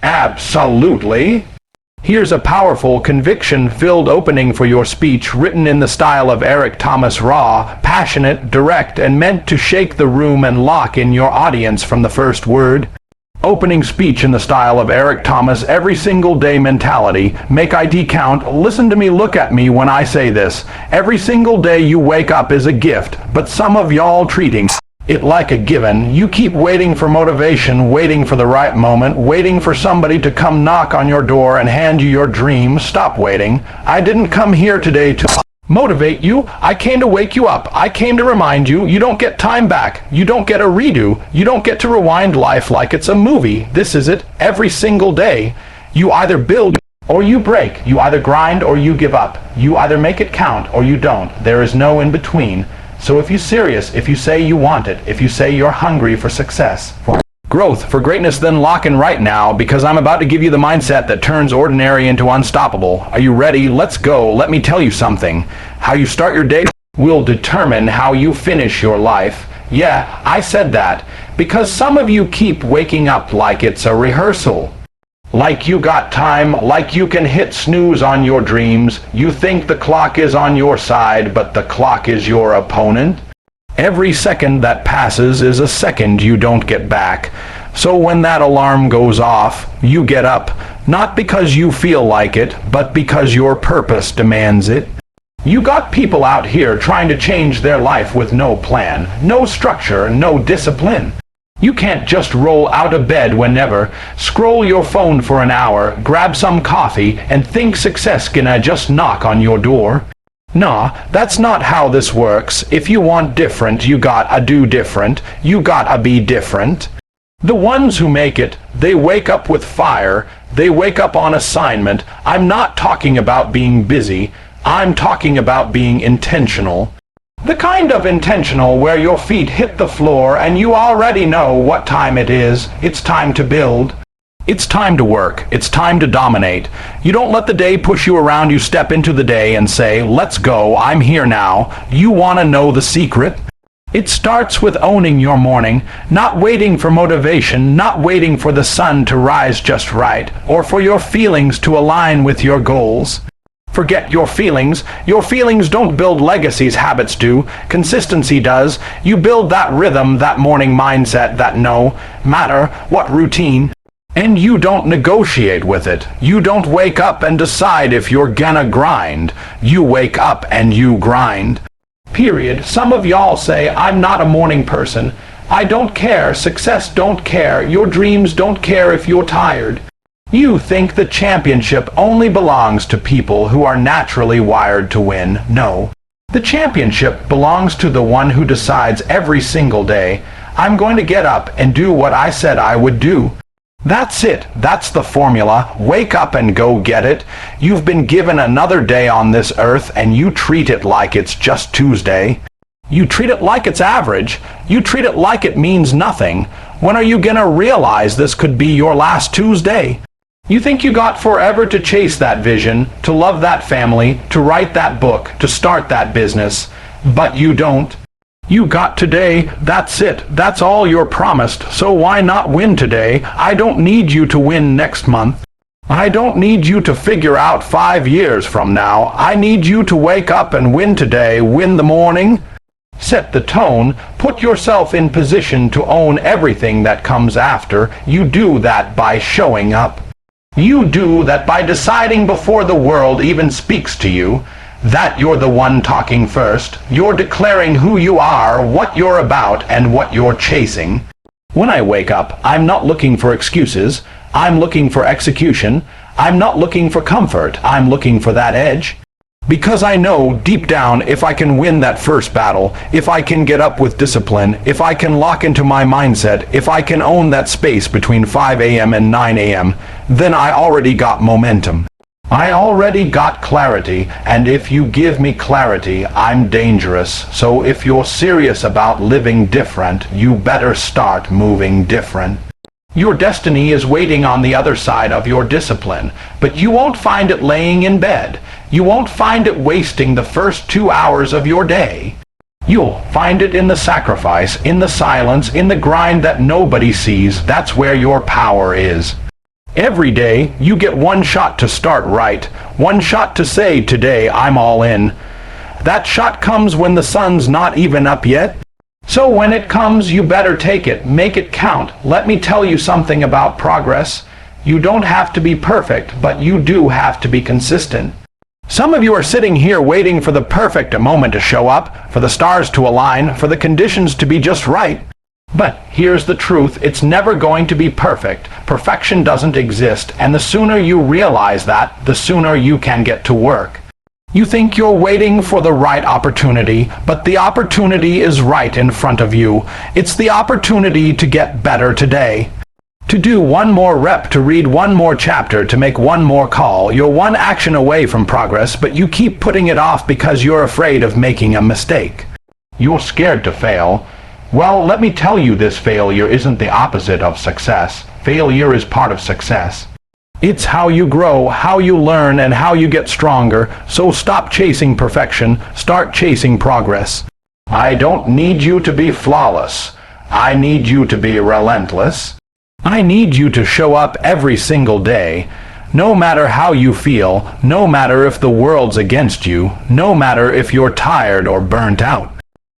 Absolutely. Here's a powerful, conviction-filled opening for your speech, written in the style of Eric Thomas, raw, passionate, direct, and meant to shake the room and lock in your audience from the first word. Opening speech in the style of Eric Thomas, every single day mentality, make ID count, listen to me, look at me when I say this. Every single day you wake up is a gift, but some of y'all treating it like a given. You keep waiting for motivation, waiting for the right moment, waiting for somebody to come knock on your door and hand you your dream. Stop waiting. I didn't come here today to motivate you. I came to wake you up. I came to remind you, you don't get time back. You don't get a redo. You don't get to rewind life like it's a movie. This is it. Every single day. You either build or you break. You either grind or you give up. You either make it count or you don't. There is no in between. So if you're serious, if you say you want it, if you say you're hungry for success, for growth, for greatness, then lock in right now, because I'm about to give you the mindset that turns ordinary into unstoppable. Are you ready? Let's go. Let me tell you something. How you start your day will determine how you finish your life. Yeah, I said that, because some of you keep waking up like it's a rehearsal. Like you got time, like you can hit snooze on your dreams. You think the clock is on your side, but the clock is your opponent. Every second that passes is a second you don't get back. So when that alarm goes off, you get up, not because you feel like it, but because your purpose demands it. You got people out here trying to change their life with no plan, no structure, no discipline. You can't just roll out of bed whenever, scroll your phone for an hour, grab some coffee, and think success gonna just knock on your door. Nah, that's not how this works. If you want different, you gotta do different. You gotta be different. The ones who make it, they wake up with fire. They wake up on assignment. I'm not talking about being busy. I'm talking about being intentional. The kind of intentional where your feet hit the floor and you already know what time it is. It's time to build. It's time to work. It's time to dominate. You don't let the day push you around. You step into the day and say, let's go, I'm here now. You want to know the secret? It starts with owning your morning, not waiting for motivation, not waiting for the sun to rise just right, or for your feelings to align with your goals. Forget your feelings. Your feelings don't build legacies, habits do. Consistency does. You build that rhythm, that morning mindset, that no matter what routine. And you don't negotiate with it. You don't wake up and decide if you're gonna grind. You wake up and you grind. Period. Some of y'all say, I'm not a morning person. I don't care. Success don't care. Your dreams don't care if you're tired. You think the championship only belongs to people who are naturally wired to win. No. The championship belongs to the one who decides every single day, I'm going to get up and do what I said I would do. That's it. That's the formula. Wake up and go get it. You've been given another day on this earth and you treat it like it's just Tuesday. You treat it like it's average. You treat it like it means nothing. When are you gonna realize this could be your last Tuesday? You think you got forever to chase that vision, to love that family, to write that book, to start that business, but you don't. You got today, that's it, that's all you're promised, so why not win today? I don't need you to win next month. I don't need you to figure out 5 years from now. I need you to wake up and win today, win the morning. Set the tone, put yourself in position to own everything that comes after. You do that by showing up. You do that by deciding before the world even speaks to you that you're the one talking first. You're declaring who you are, what you're about, and what you're chasing. When I wake up, I'm not looking for excuses. I'm looking for execution. I'm not looking for comfort. I'm looking for that edge. Because I know deep down, if I can win that first battle, if I can get up with discipline, if I can lock into my mindset, if I can own that space between 5 a.m. and 9 a.m., then I already got momentum. I already got clarity, and if you give me clarity, I'm dangerous. So if you're serious about living different, you better start moving different. Your destiny is waiting on the other side of your discipline, but you won't find it laying in bed. You won't find it wasting the first 2 hours of your day. You'll find it in the sacrifice, in the silence, in the grind that nobody sees. That's where your power is. Every day, you get one shot to start right, one shot to say, today I'm all in. That shot comes when the sun's not even up yet. So when it comes, you better take it, make it count. Let me tell you something about progress. You don't have to be perfect, but you do have to be consistent. Some of you are sitting here waiting for the perfect moment to show up, for the stars to align, for the conditions to be just right. But here's the truth, it's never going to be perfect. Perfection doesn't exist, and the sooner you realize that, the sooner you can get to work. You think you're waiting for the right opportunity, but the opportunity is right in front of you. It's the opportunity to get better today. To do one more rep, to read one more chapter, to make one more call. You're one action away from progress, but you keep putting it off because you're afraid of making a mistake. You're scared to fail. Well, let me tell you, this failure isn't the opposite of success. Failure is part of success. It's how you grow, how you learn, and how you get stronger. So stop chasing perfection, start chasing progress. I don't need you to be flawless. I need you to be relentless. I need you to show up every single day, no matter how you feel, no matter if the world's against you, no matter if you're tired or burnt out.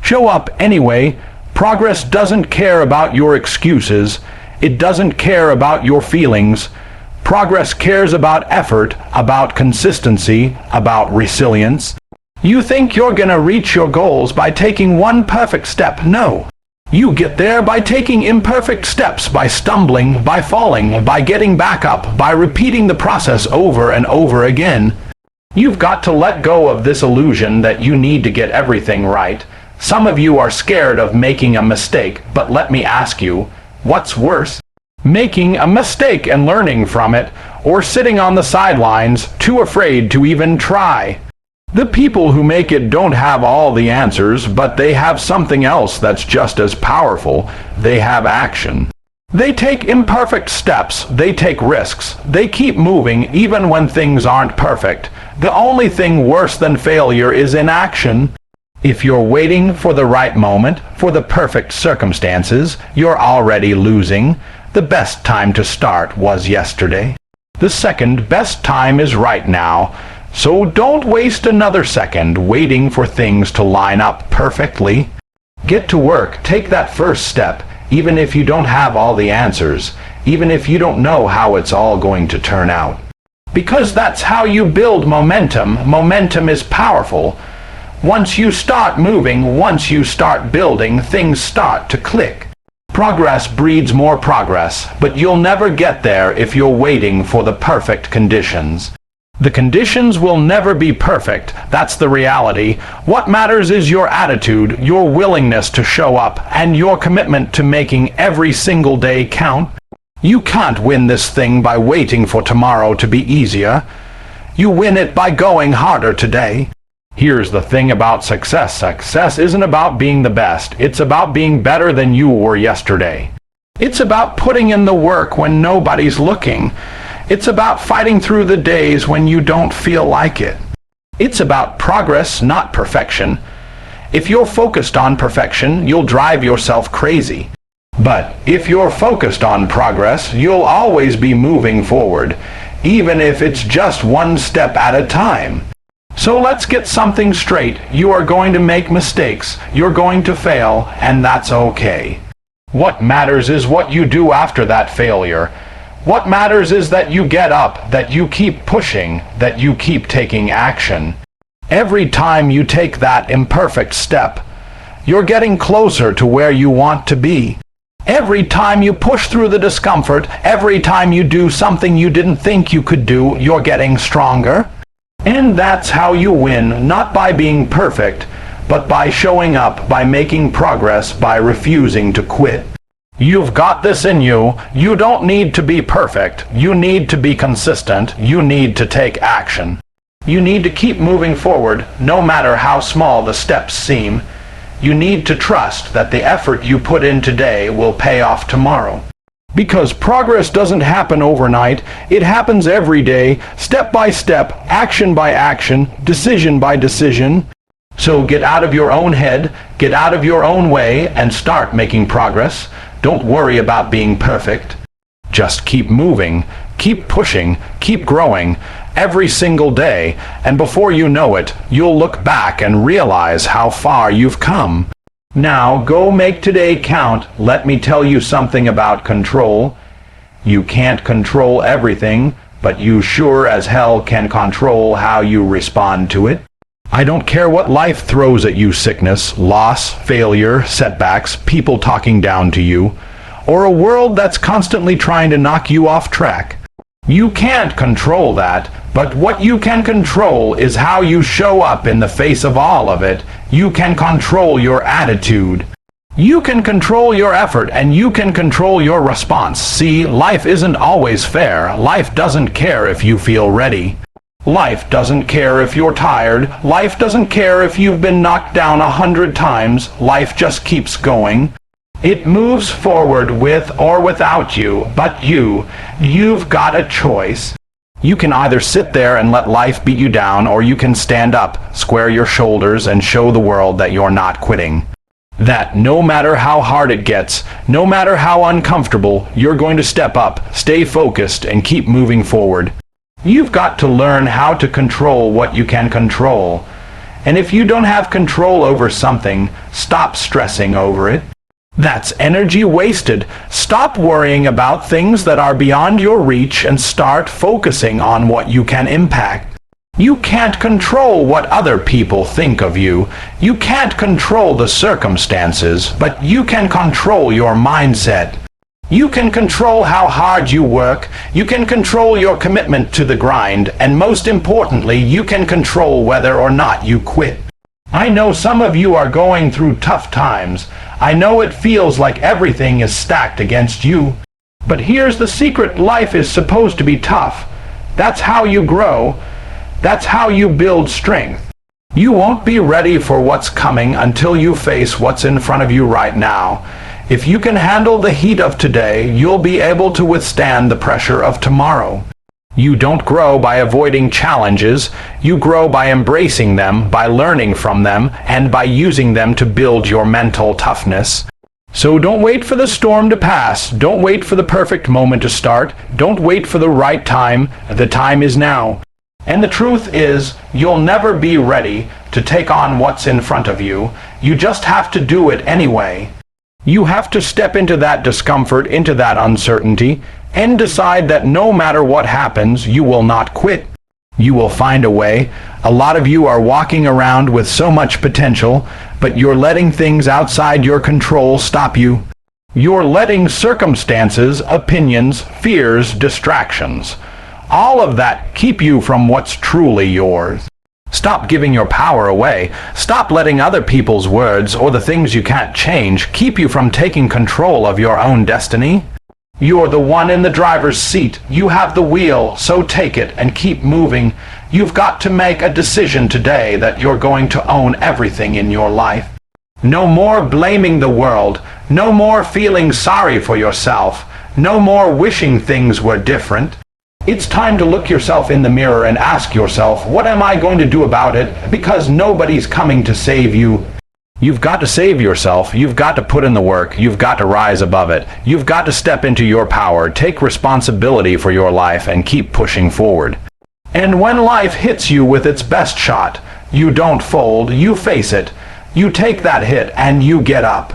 Show up anyway. Progress doesn't care about your excuses. It doesn't care about your feelings. Progress cares about effort, about consistency, about resilience. You think you're gonna reach your goals by taking one perfect step. No. You get there by taking imperfect steps, by stumbling, by falling, by getting back up, by repeating the process over and over again. You've got to let go of this illusion that you need to get everything right. Some of you are scared of making a mistake, but let me ask you, what's worse? Making a mistake and learning from it, or sitting on the sidelines, too afraid to even try? The people who make it don't have all the answers, but they have something else that's just as powerful. They have action. They take imperfect steps, they take risks, they keep moving even when things aren't perfect. The only thing worse than failure is inaction. If you're waiting for the right moment, for the perfect circumstances, you're already losing. The best time to start was yesterday. The second best time is right now. So don't waste another second waiting for things to line up perfectly. Get to work, take that first step, even if you don't have all the answers, even if you don't know how it's all going to turn out. Because that's how you build momentum. Momentum is powerful. Once you start moving, once you start building, things start to click. Progress breeds more progress, but you'll never get there if you're waiting for the perfect conditions. The conditions will never be perfect, that's the reality. What matters is your attitude, your willingness to show up, and your commitment to making every single day count. You can't win this thing by waiting for tomorrow to be easier. You win it by going harder today. Here's the thing about success. Success isn't about being the best. It's about being better than you were yesterday. It's about putting in the work when nobody's looking. It's about fighting through the days when you don't feel like it. It's about progress, not perfection. If you're focused on perfection, you'll drive yourself crazy. But if you're focused on progress, you'll always be moving forward, even if it's just one step at a time. So let's get something straight. You are going to make mistakes, you're going to fail, and that's okay. What matters is what you do after that failure. What matters is that you get up, that you keep pushing, that you keep taking action. Every time you take that imperfect step, you're getting closer to where you want to be. Every time you push through the discomfort, every time you do something you didn't think you could do, you're getting stronger. And that's how you win, not by being perfect, but by showing up, by making progress, by refusing to quit. You've got this in you. You don't need to be perfect. You need to be consistent. You need to take action. You need to keep moving forward, no matter how small the steps seem. You need to trust that the effort you put in today will pay off tomorrow. Because progress doesn't happen overnight. It happens every day, step by step, action by action, decision by decision. So get out of your own head, get out of your own way, and start making progress. Don't worry about being perfect. Just keep moving, Keep pushing, keep growing, every single day, and before you know it, you'll look back and realize how far you've come. Now, go make today count. Let me tell you something about control. You can't control everything, but you sure as hell can control how you respond to it. I don't care what life throws at you, sickness, loss, failure, setbacks, people talking down to you, or a world that's constantly trying to knock you off track. You can't control that, but what you can control is how you show up in the face of all of it. You can control your attitude. You can control your effort, and you can control your response. See, life isn't always fair. Life doesn't care if you feel ready. Life doesn't care if you're tired. Life doesn't care if you've been knocked down 100 times. Life just keeps going. It moves forward with or without you, but you've got a choice. You can either sit there and let life beat you down, or you can stand up, square your shoulders, and show the world that you're not quitting. That no matter how hard it gets, no matter how uncomfortable, you're going to step up, stay focused, and keep moving forward. You've got to learn how to control what you can control. And if you don't have control over something, stop stressing over it. That's energy wasted. Stop worrying about things that are beyond your reach and start focusing on what you can impact. You can't control what other people think of you. You can't control the circumstances, but you can control your mindset. You can control how hard you work. You can control your commitment to the grind. And most importantly, you can control whether or not you quit. I know some of you are going through tough times. I know it feels like everything is stacked against you. But here's the secret: life is supposed to be tough. That's how you grow. That's how you build strength. You won't be ready for what's coming until you face what's in front of you right now. If you can handle the heat of today, you'll be able to withstand the pressure of tomorrow. You don't grow by avoiding challenges. You grow by embracing them, by learning from them, and by using them to build your mental toughness. So don't wait for the storm to pass. Don't wait for the perfect moment to start. Don't wait for the right time. The time is now. And the truth is, you'll never be ready to take on what's in front of you. You just have to do it anyway. You have to step into that discomfort, into that uncertainty, and decide that no matter what happens, you will not quit. You will find a way. A lot of you are walking around with so much potential, but you're letting things outside your control stop you. You're letting circumstances, opinions, fears, distractions, all of that keep you from what's truly yours. Stop giving your power away. Stop letting other people's words or the things you can't change keep you from taking control of your own destiny. You're the one in the driver's seat. You have the wheel, so take it and keep moving. You've got to make a decision today that you're going to own everything in your life. No more blaming the world. No more feeling sorry for yourself. No more wishing things were different. It's time to look yourself in the mirror and ask yourself, what am I going to do about it? Because nobody's coming to save you. You've got to save yourself. You've got to put in the work. You've got to rise above it. You've got to step into your power, take responsibility for your life, and keep pushing forward. And when life hits you with its best shot, you don't fold, you face it. You take that hit and you get up.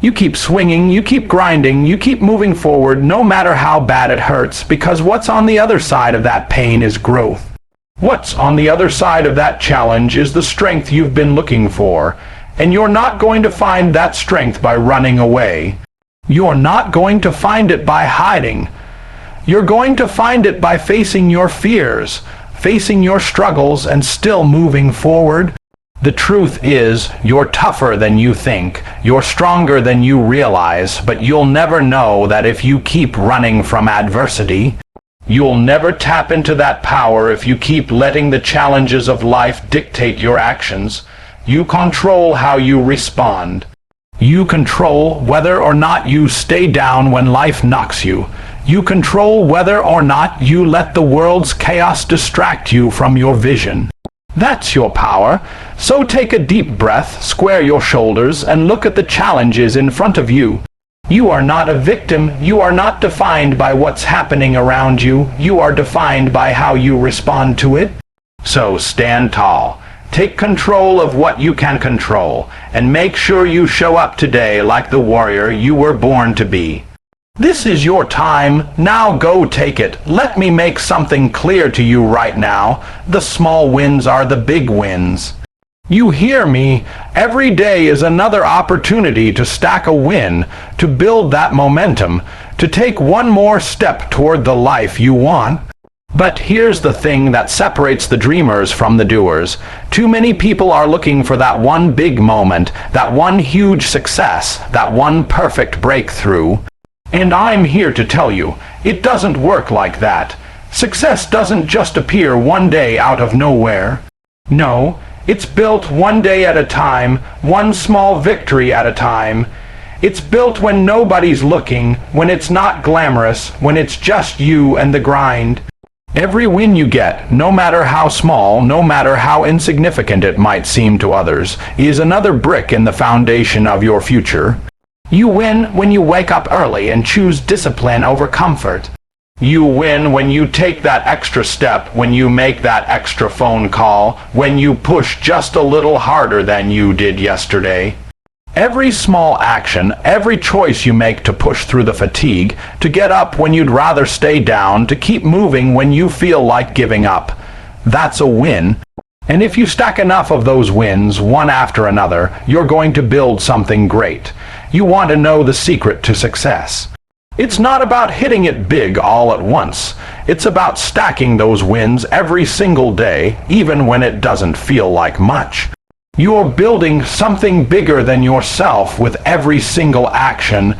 You keep swinging, you keep grinding, you keep moving forward no matter how bad it hurts, because what's on the other side of that pain is growth. What's on the other side of that challenge is the strength you've been looking for. And you're not going to find that strength by running away. You're not going to find it by hiding. You're going to find it by facing your fears, facing your struggles, and still moving forward. The truth is, you're tougher than you think. You're stronger than you realize, but you'll never know that if you keep running from adversity. You'll never tap into that power if you keep letting the challenges of life dictate your actions. You control how you respond. You control whether or not you stay down when life knocks you. You control whether or not you let the world's chaos distract you from your vision. That's your power. So take a deep breath, square your shoulders, and look at the challenges in front of you. You are not a victim. You are not defined by what's happening around you. You are defined by how you respond to it. So stand tall. Take control of what you can control, and make sure you show up today like the warrior you were born to be. This is your time. Now go take it. Let me make something clear to you right now. The small wins are the big wins. You hear me? Every day is another opportunity to stack a win, to build that momentum, to take one more step toward the life you want. But here's the thing that separates the dreamers from the doers. Too many people are looking for that one big moment, that one huge success, that one perfect breakthrough. And I'm here to tell you, it doesn't work like that. Success doesn't just appear one day out of nowhere. No, it's built one day at a time, one small victory at a time. It's built when nobody's looking, when it's not glamorous, when it's just you and the grind. Every win you get, no matter how small, no matter how insignificant it might seem to others, is another brick in the foundation of your future. You win when you wake up early and choose discipline over comfort. You win when you take that extra step, when you make that extra phone call, when you push just a little harder than you did yesterday. Every small action, every choice you make to push through the fatigue, to get up when you'd rather stay down, to keep moving when you feel like giving up, that's a win. And if you stack enough of those wins, one after another, you're going to build something great. You want to know the secret to success. It's not about hitting it big all at once. It's about stacking those wins every single day, even when it doesn't feel like much. You're building something bigger than yourself with every single action.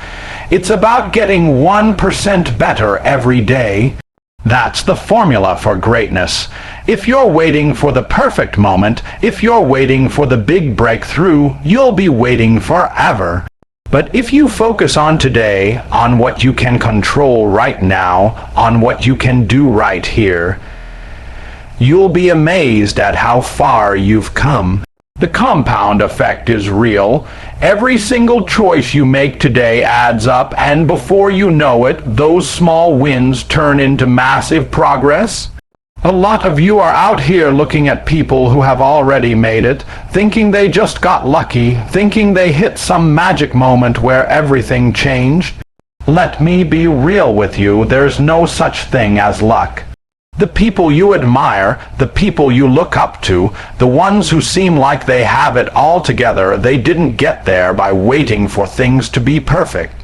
It's about getting 1% better every day. That's the formula for greatness. If you're waiting for the perfect moment, if you're waiting for the big breakthrough, you'll be waiting forever. But if you focus on today, on what you can control right now, on what you can do right here, you'll be amazed at how far you've come. The compound effect is real. Every single choice you make today adds up, and before you know it, those small wins turn into massive progress. A lot of you are out here looking at people who have already made it, thinking they just got lucky, thinking they hit some magic moment where everything changed. Let me be real with you, there's no such thing as luck. The people you admire, the people you look up to, the ones who seem like they have it all together, they didn't get there by waiting for things to be perfect.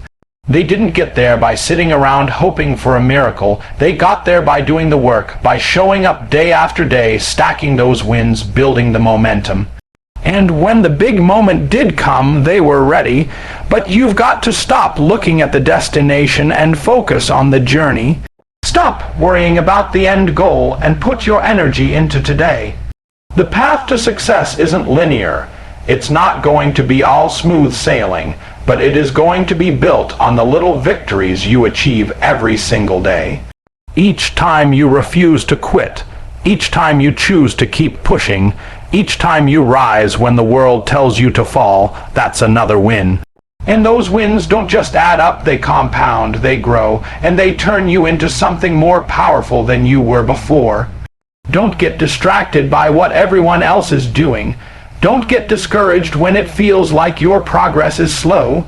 They didn't get there by sitting around hoping for a miracle. They got there by doing the work, by showing up day after day, stacking those wins, building the momentum. And when the big moment did come, they were ready. But you've got to stop looking at the destination and focus on the journey. Stop worrying about the end goal and put your energy into today. The path to success isn't linear. It's not going to be all smooth sailing, but it is going to be built on the little victories you achieve every single day. Each time you refuse to quit, each time you choose to keep pushing, each time you rise when the world tells you to fall, that's another win. And those wins don't just add up, they compound, they grow, and they turn you into something more powerful than you were before. Don't get distracted by what everyone else is doing. Don't get discouraged when it feels like your progress is slow.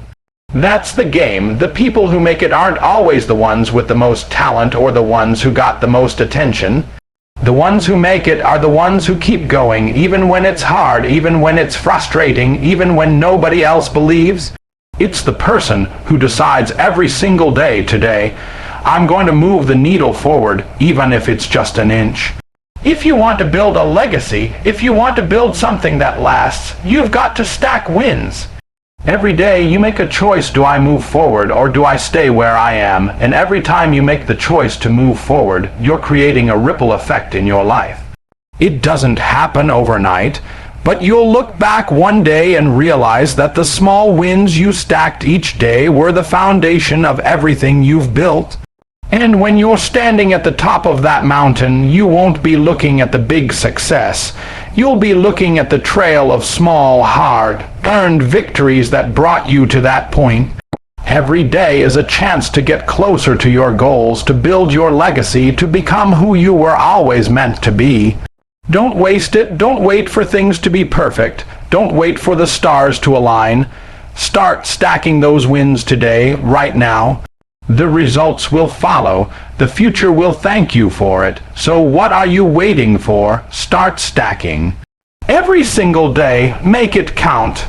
That's the game. The people who make it aren't always the ones with the most talent or the ones who got the most attention. The ones who make it are the ones who keep going, even when it's hard, even when it's frustrating, even when nobody else believes. It's the person who decides every single day today, I'm going to move the needle forward, even if it's just an inch. If you want to build a legacy, if you want to build something that lasts, you've got to stack wins. Every day you make a choice, do I move forward or do I stay where I am? And every time you make the choice to move forward, you're creating a ripple effect in your life. It doesn't happen overnight, but you'll look back one day and realize that the small wins you stacked each day were the foundation of everything you've built. And when you're standing at the top of that mountain, you won't be looking at the big success. You'll be looking at the trail of small, hard-earned victories that brought you to that point. Every day is a chance to get closer to your goals, to build your legacy, to become who you were always meant to be. Don't waste it. Don't wait for things to be perfect. Don't wait for the stars to align. Start stacking those wins today, right now. The results will follow. The future will thank you for it. So what are you waiting for? Start stacking. Every single day, make it count.